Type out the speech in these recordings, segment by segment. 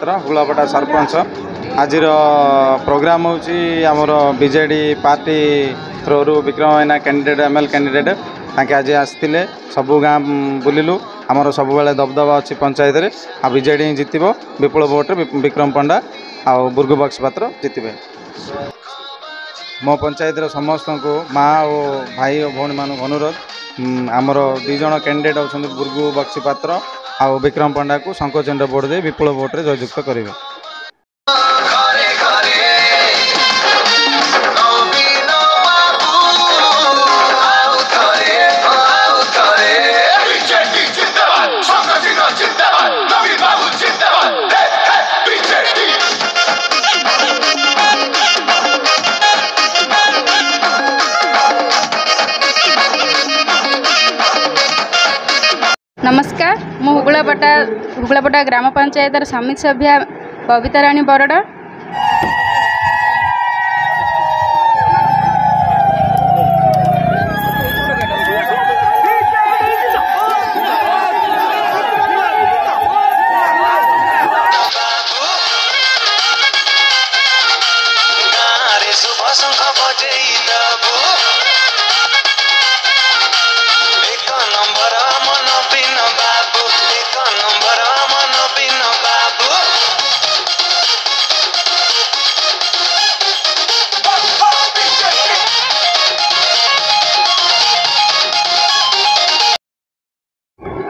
पात्र हुगलापटा सरपंच। आज प्रोग्राम होची आमर बीजेडी पार्टी थ्रू विक्रम भाईना कैंडिडेट एमएल कैंडिडेट ताके आज आसते सबू गाँ बुलिलु। आमर सब बेले दबदबा अच्छी पंचायत रे आ बीजेडी ही जितब विपुल भोट्रे विक्रम पंडा आ बुर्गु बक्सी पात्र जितबे। मो पंचायत समस्त को माँ और भाई और भौणी मान अनुरोध आमर दुई जन कैंडिडेट अच्छा बुर्गु बक्सी पात्र आ विक्रम पंडा को संकोचन भोट दे विपुल भोट्रे जययुक्त करेंगे। नमस्कार, मु हुगलापटा ग्राम पंचायत समिति सभ्या बबिता राणी बरड़।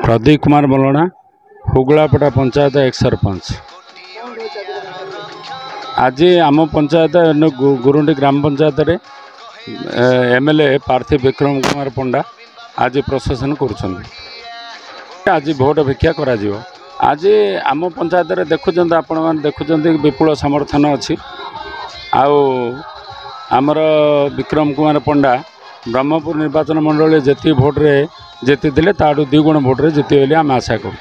प्रदीप कुमार बलणा हुगलापटा पंचायत एक सरपंच। आज आम पंचायत गुरुंडी ग्राम पंचायत रे एमएलए प्रार्थी विक्रम कुमार पंडा आज प्रशासन कर आज भोट भिक्षा करा जिवो। आज आम पंचायत रे देखुं आपण मैंने देखुं विपुल समर्थन अच्छी आमर विक्रम कुमार पंडा ब्रह्मपुर निर्वाचन मंडल जी भोट रे जीति ताठू 2 गुण भोट रे जीते बोली आम आशा कर।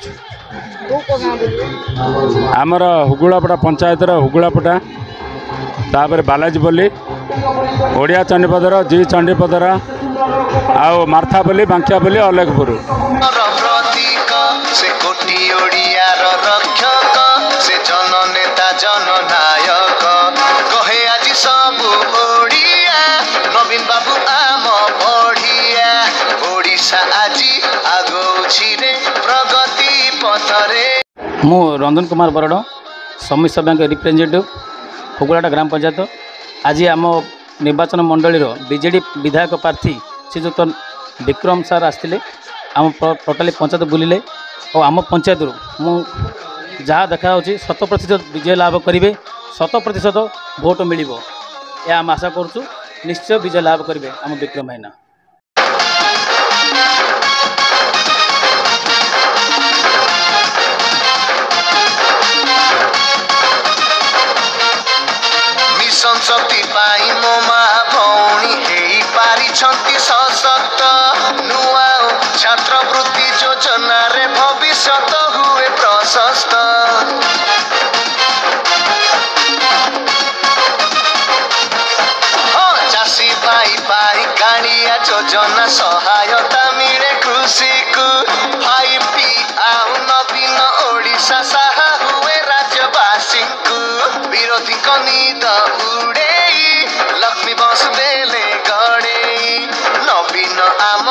आमर हुगलापटा पंचायत हुगलापटा तापर बालाजीपल्ली ओडिया चंडीपदर जी चंडीपदर आउ मार्थापल्ली बांकियापल्ली अलेखपुर। नवीन बाबू आम बढ़िया ओडिशा आज आगौछि रे प्रगति पथरे। मु रंजन कुमार बरड़ समिति सभ्या रिप्रेजेंटेटिव हुगलापटा ग्राम पंचायत। आज आम निर्वाचन मंडल बीजेडी विधायक प्रार्थी श्रीजुक्त विक्रम सार आसते आम टोटाली पंचायत बुलिले और आम पंचायत मु जहाँ देखा 100% विजय लाभ करेंगे 100% भोट मिल यह आम आशा करूँ। निश्चय विजय लाभ करेंगे आम विक्रम भाईना। मिशन शक्ति पाई मो माँ भौणी हेई पारिछंती सशक्त नुआ छात्रवृत्ति योजना रे भविष्यत हुए प्रशस्त। चाषी भाई भाई गाड़िया योजना सहायता मिले कृषि को 5T आउ नवीन ओडिशा साहा हुए राज्यवासी को विरोधी नीद उड़े लक्ष्मी बस देले गड़े नवीन आम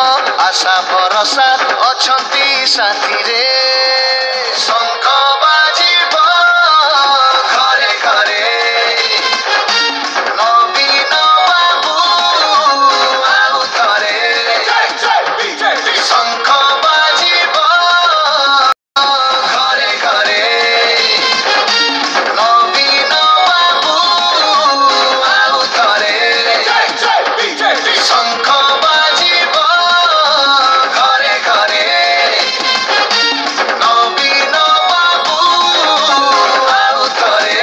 आशा भरोसा अछंती साथी रे शंख बाजिब घरे घरे नवीन बाबू आउ थरे शंख बाजिब घरे घरे नवीन बाबू आउ थरे शंख बाजिब घरे घरे नवीन बाबू आउ थरे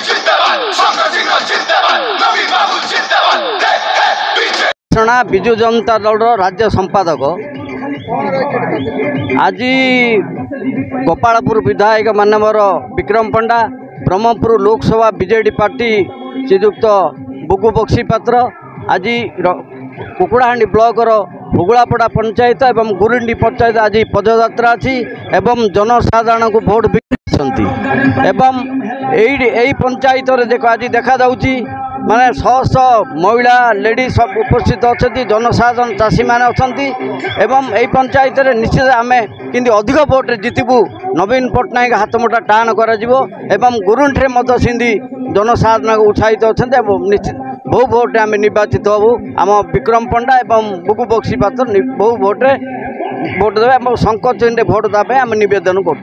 जिंदाबाद शंकर सिंह जिंदाबाद नवीन बाबू जिंदाबाद। विजु जनता दल राज्य संपादक आज गोपालपुर विधायक मानवर विक्रम पंडा ब्रह्मपुर लोकसभा बीजेडी पार्टी श्रीजुक्त बुगु बक्सी पात्र आज कुकुड़ाहांडी ब्लॉक हुगुलापड़ा पंचायत एवं गुरुंडी पंचायत आज पदयात्रा अच्छी एवं जनसाधारण को भोट बिकती एवं यही पंचायत देख आज देखा जाऊँगी माने शह शह महिला लेडीज सब उपस्थित अच्छा जनसाधारण चाषी मैंने अच्छा एवं यही पंचायत निश्चित आम कि अधिक भोट जितबू नवीन पट्टनायक हाथ मुठा टाण कर गुरुंठे सिंधी जनसाधारण उत्साहित अच्छा निश्चित बहु भोटे आम निर्वाचित हबू आम विक्रम पंडा एवं बुगु बक्सी पात्र बहु भोटे भोट देवे संकोच भोट देवाई आम नवेदन कर।